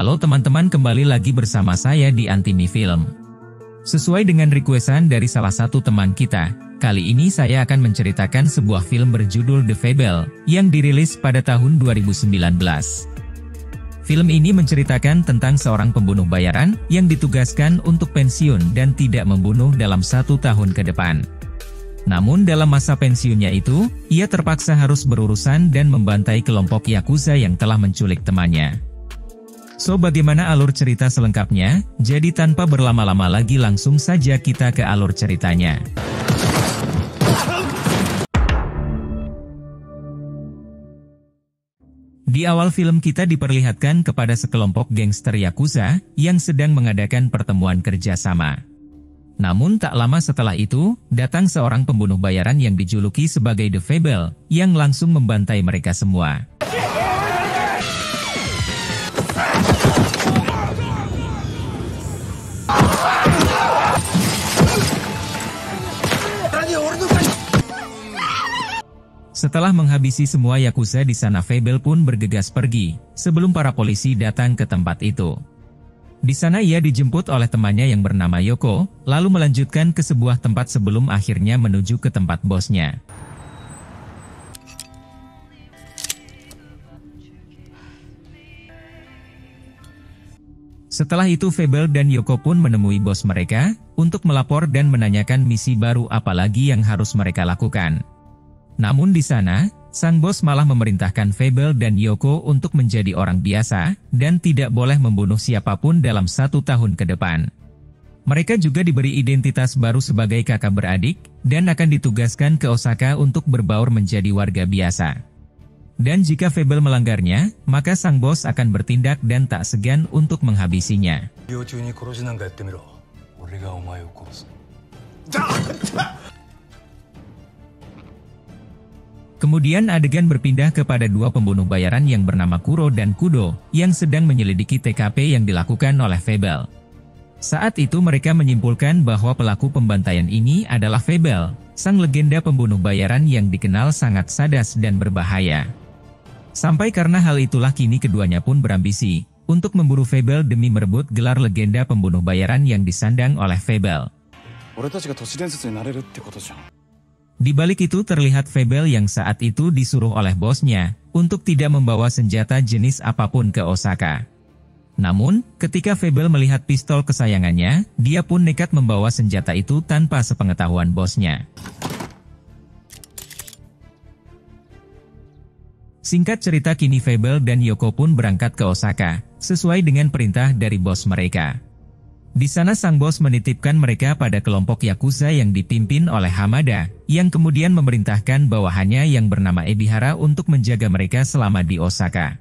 Halo teman-teman, kembali lagi bersama saya di Antimi Film. Sesuai dengan requestan dari salah satu teman kita, kali ini saya akan menceritakan sebuah film berjudul The Fable, yang dirilis pada tahun 2019. Film ini menceritakan tentang seorang pembunuh bayaran yang ditugaskan untuk pensiun dan tidak membunuh dalam 1 tahun ke depan. Namun dalam masa pensiunnya itu, ia terpaksa harus berurusan dan membantai kelompok Yakuza yang telah menculik temannya. So, bagaimana alur cerita selengkapnya? Jadi tanpa berlama-lama lagi langsung saja kita ke alur ceritanya. Di awal film kita diperlihatkan kepada sekelompok gangster Yakuza yang sedang mengadakan pertemuan kerjasama. Namun tak lama setelah itu, datang seorang pembunuh bayaran yang dijuluki sebagai The Fable, yang langsung membantai mereka semua. Setelah menghabisi semua Yakuza di sana, Fable pun bergegas pergi, sebelum para polisi datang ke tempat itu. Di sana ia dijemput oleh temannya yang bernama Yoko, lalu melanjutkan ke sebuah tempat sebelum akhirnya menuju ke tempat bosnya. Setelah itu Fable dan Yoko pun menemui bos mereka, untuk melapor dan menanyakan misi baru apa lagi yang harus mereka lakukan. Namun di sana, sang bos malah memerintahkan Fable dan Yoko untuk menjadi orang biasa, dan tidak boleh membunuh siapapun dalam 1 tahun ke depan. Mereka juga diberi identitas baru sebagai kakak beradik, dan akan ditugaskan ke Osaka untuk berbaur menjadi warga biasa. Dan jika Fable melanggarnya, maka sang bos akan bertindak dan tak segan untuk menghabisinya. Kemudian adegan berpindah kepada 2 pembunuh bayaran yang bernama Kuro dan Kudo, yang sedang menyelidiki TKP yang dilakukan oleh Fable. Saat itu mereka menyimpulkan bahwa pelaku pembantaian ini adalah Fable, sang legenda pembunuh bayaran yang dikenal sangat sadas dan berbahaya. Sampai karena hal itulah kini keduanya pun berambisi untuk memburu Fable demi merebut gelar legenda pembunuh bayaran yang disandang oleh Fable. Di balik itu terlihat Fable yang saat itu disuruh oleh bosnya untuk tidak membawa senjata jenis apapun ke Osaka. Namun, ketika Fable melihat pistol kesayangannya, dia pun nekat membawa senjata itu tanpa sepengetahuan bosnya. Singkat cerita, kini Fable dan Yoko pun berangkat ke Osaka, sesuai dengan perintah dari bos mereka. Di sana sang bos menitipkan mereka pada kelompok Yakuza yang dipimpin oleh Hamada, yang kemudian memerintahkan bawahannya yang bernama Ebihara untuk menjaga mereka selama di Osaka.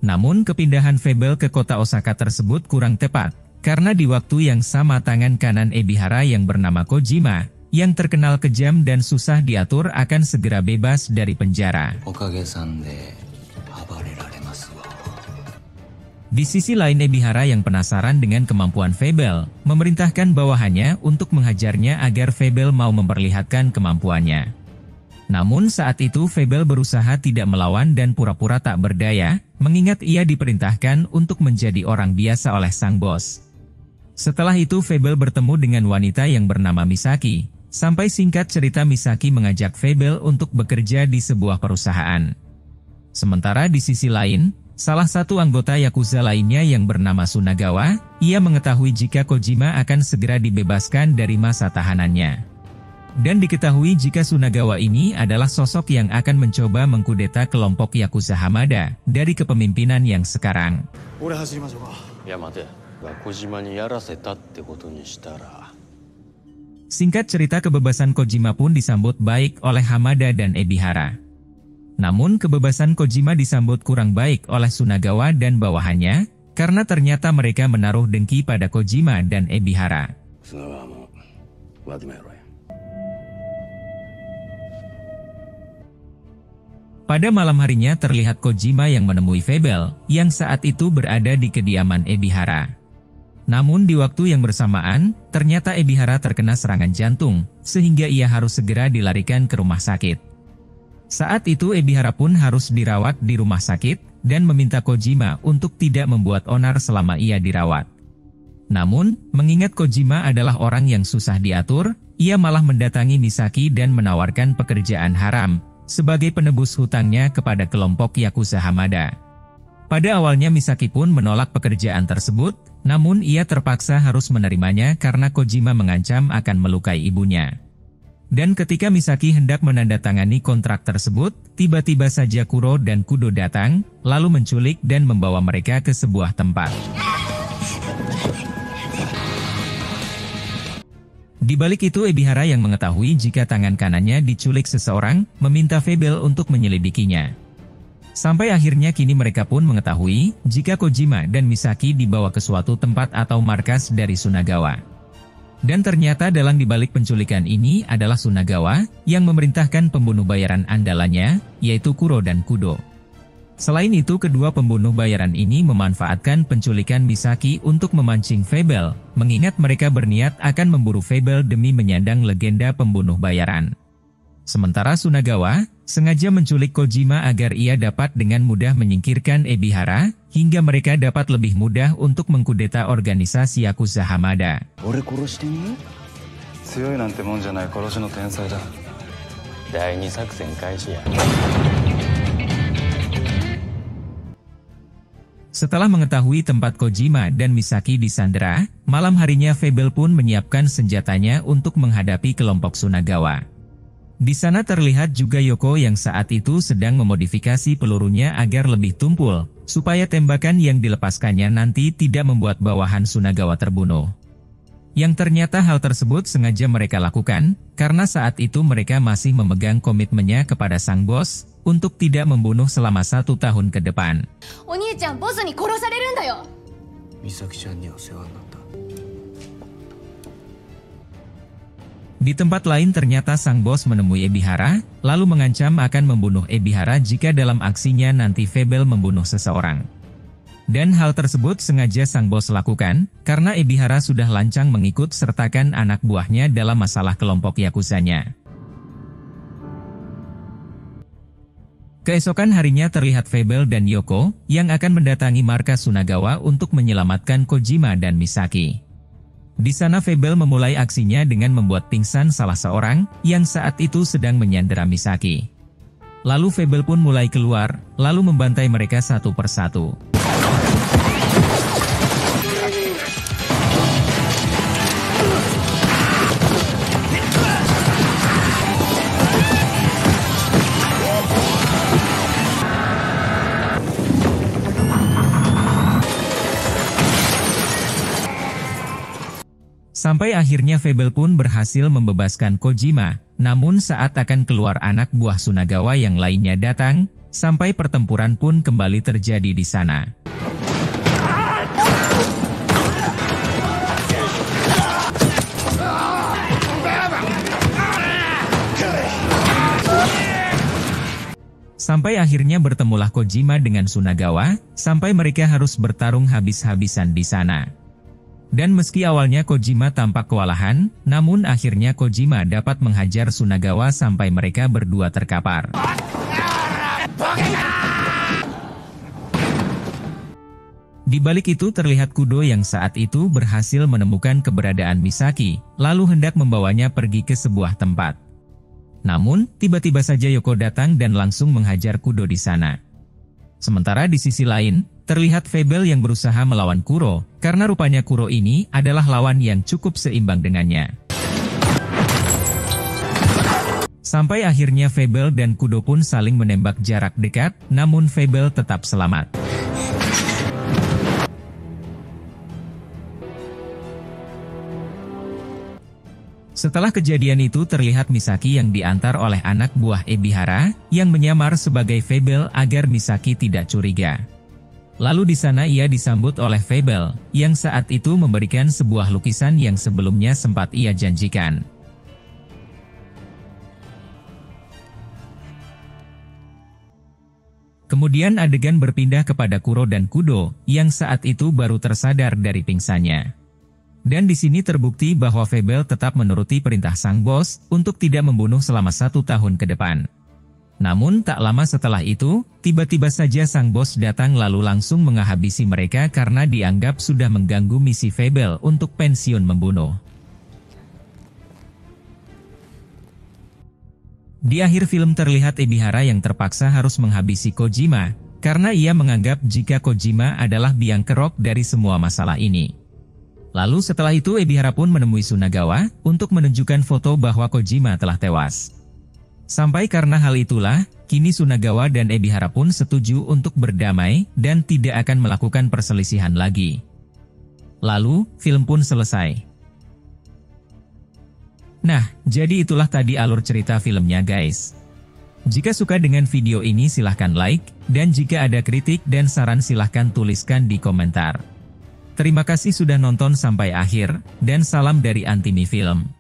Namun kepindahan Fable ke kota Osaka tersebut kurang tepat, karena di waktu yang sama tangan kanan Ebihara yang bernama Kojima, yang terkenal kejam dan susah diatur akan segera bebas dari penjara. Di sisi lain Ebihara yang penasaran dengan kemampuan Fable, memerintahkan bawahannya untuk menghajarnya agar Fable mau memperlihatkan kemampuannya. Namun saat itu Fable berusaha tidak melawan dan pura-pura tak berdaya, mengingat ia diperintahkan untuk menjadi orang biasa oleh sang bos. Setelah itu Fable bertemu dengan wanita yang bernama Misaki, sampai singkat cerita Misaki mengajak Fable untuk bekerja di sebuah perusahaan. Sementara di sisi lain, salah satu anggota Yakuza lainnya yang bernama Sunagawa, ia mengetahui jika Kojima akan segera dibebaskan dari masa tahanannya. Dan diketahui jika Sunagawa ini adalah sosok yang akan mencoba mengkudeta kelompok Yakuza Hamada dari kepemimpinan yang sekarang. Singkat cerita, kebebasan Kojima pun disambut baik oleh Hamada dan Ebihara. Namun kebebasan Kojima disambut kurang baik oleh Sunagawa dan bawahannya, karena ternyata mereka menaruh dengki pada Kojima dan Ebihara. Pada malam harinya terlihat Kojima yang menemui Fable, yang saat itu berada di kediaman Ebihara. Namun di waktu yang bersamaan, ternyata Ebihara terkena serangan jantung, sehingga ia harus segera dilarikan ke rumah sakit. Saat itu Ebihara pun harus dirawat di rumah sakit, dan meminta Kojima untuk tidak membuat onar selama ia dirawat. Namun, mengingat Kojima adalah orang yang susah diatur, ia malah mendatangi Misaki dan menawarkan pekerjaan haram, sebagai penebus hutangnya kepada kelompok Yakuza Hamada. Pada awalnya Misaki pun menolak pekerjaan tersebut, namun ia terpaksa harus menerimanya karena Kojima mengancam akan melukai ibunya. Dan ketika Misaki hendak menandatangani kontrak tersebut, tiba-tiba saja Kuro dan Kudo datang, lalu menculik dan membawa mereka ke sebuah tempat. Di balik itu Ebihara yang mengetahui jika tangan kanannya diculik seseorang, meminta Fable untuk menyelidikinya. Sampai akhirnya kini mereka pun mengetahui jika Kojima dan Misaki dibawa ke suatu tempat atau markas dari Sunagawa. Dan ternyata dalang dibalik penculikan ini adalah Sunagawa, yang memerintahkan pembunuh bayaran andalannya, yaitu Kuro dan Kudo. Selain itu kedua pembunuh bayaran ini memanfaatkan penculikan Misaki untuk memancing Fable, mengingat mereka berniat akan memburu Fable demi menyandang legenda pembunuh bayaran. Sementara Sunagawa sengaja menculik Kojima agar ia dapat dengan mudah menyingkirkan Ebihara, hingga mereka dapat lebih mudah untuk mengkudeta organisasi Yakuza Hamada. Setelah mengetahui tempat Kojima dan Misaki disandera, malam harinya Fable pun menyiapkan senjatanya untuk menghadapi kelompok Sunagawa. Di sana terlihat juga Yoko yang saat itu sedang memodifikasi pelurunya agar lebih tumpul, supaya tembakan yang dilepaskannya nanti tidak membuat bawahan Sunagawa terbunuh. Yang ternyata hal tersebut sengaja mereka lakukan, karena saat itu mereka masih memegang komitmennya kepada sang bos, untuk tidak membunuh selama 1 tahun ke depan. Di tempat lain ternyata sang bos menemui Ebihara, lalu mengancam akan membunuh Ebihara jika dalam aksinya nanti Fable membunuh seseorang. Dan hal tersebut sengaja sang bos lakukan, karena Ebihara sudah lancang mengikut sertakan anak buahnya dalam masalah kelompok Yakuzanya. Keesokan harinya terlihat Fable dan Yoko, yang akan mendatangi markas Sunagawa untuk menyelamatkan Kojima dan Misaki. Di sana Fable memulai aksinya dengan membuat pingsan salah seorang, yang saat itu sedang menyandera Misaki. Lalu Fable pun mulai keluar, lalu membantai mereka satu persatu. Sampai akhirnya Fable pun berhasil membebaskan Kojima, namun saat akan keluar anak buah Sunagawa yang lainnya datang, sampai pertempuran pun kembali terjadi di sana. Sampai akhirnya bertemulah Kojima dengan Sunagawa, sampai mereka harus bertarung habis-habisan di sana. Dan meski awalnya Kojima tampak kewalahan, namun akhirnya Kojima dapat menghajar Sunagawa sampai mereka berdua terkapar. Di balik itu terlihat Kudo yang saat itu berhasil menemukan keberadaan Misaki, lalu hendak membawanya pergi ke sebuah tempat. Namun, tiba-tiba saja Yoko datang dan langsung menghajar Kudo di sana. Sementara di sisi lain, terlihat Fable yang berusaha melawan Kuro, karena rupanya Kuro ini adalah lawan yang cukup seimbang dengannya. Sampai akhirnya Fable dan Kudo pun saling menembak jarak dekat, namun Fable tetap selamat. Setelah kejadian itu terlihat Misaki yang diantar oleh anak buah Ebihara, yang menyamar sebagai Fable agar Misaki tidak curiga. Lalu di sana ia disambut oleh Fable, yang saat itu memberikan sebuah lukisan yang sebelumnya sempat ia janjikan. Kemudian adegan berpindah kepada Kuro dan Kudo, yang saat itu baru tersadar dari pingsannya. Dan di sini terbukti bahwa Fable tetap menuruti perintah sang bos untuk tidak membunuh selama 1 tahun ke depan. Namun tak lama setelah itu, tiba-tiba saja sang bos datang lalu langsung menghabisi mereka karena dianggap sudah mengganggu misi Fable untuk pensiun membunuh. Di akhir film terlihat Ebihara yang terpaksa harus menghabisi Kojima, karena ia menganggap jika Kojima adalah biang kerok dari semua masalah ini. Lalu setelah itu Ebihara pun menemui Sunagawa untuk menunjukkan foto bahwa Kojima telah tewas. Sampai karena hal itulah, kini Sunagawa dan Ebihara pun setuju untuk berdamai dan tidak akan melakukan perselisihan lagi. Lalu, film pun selesai. Nah, jadi itulah tadi alur cerita filmnya guys. Jika suka dengan video ini silahkan like, dan jika ada kritik dan saran silahkan tuliskan di komentar. Terima kasih sudah nonton sampai akhir, dan salam dari Antimi Film.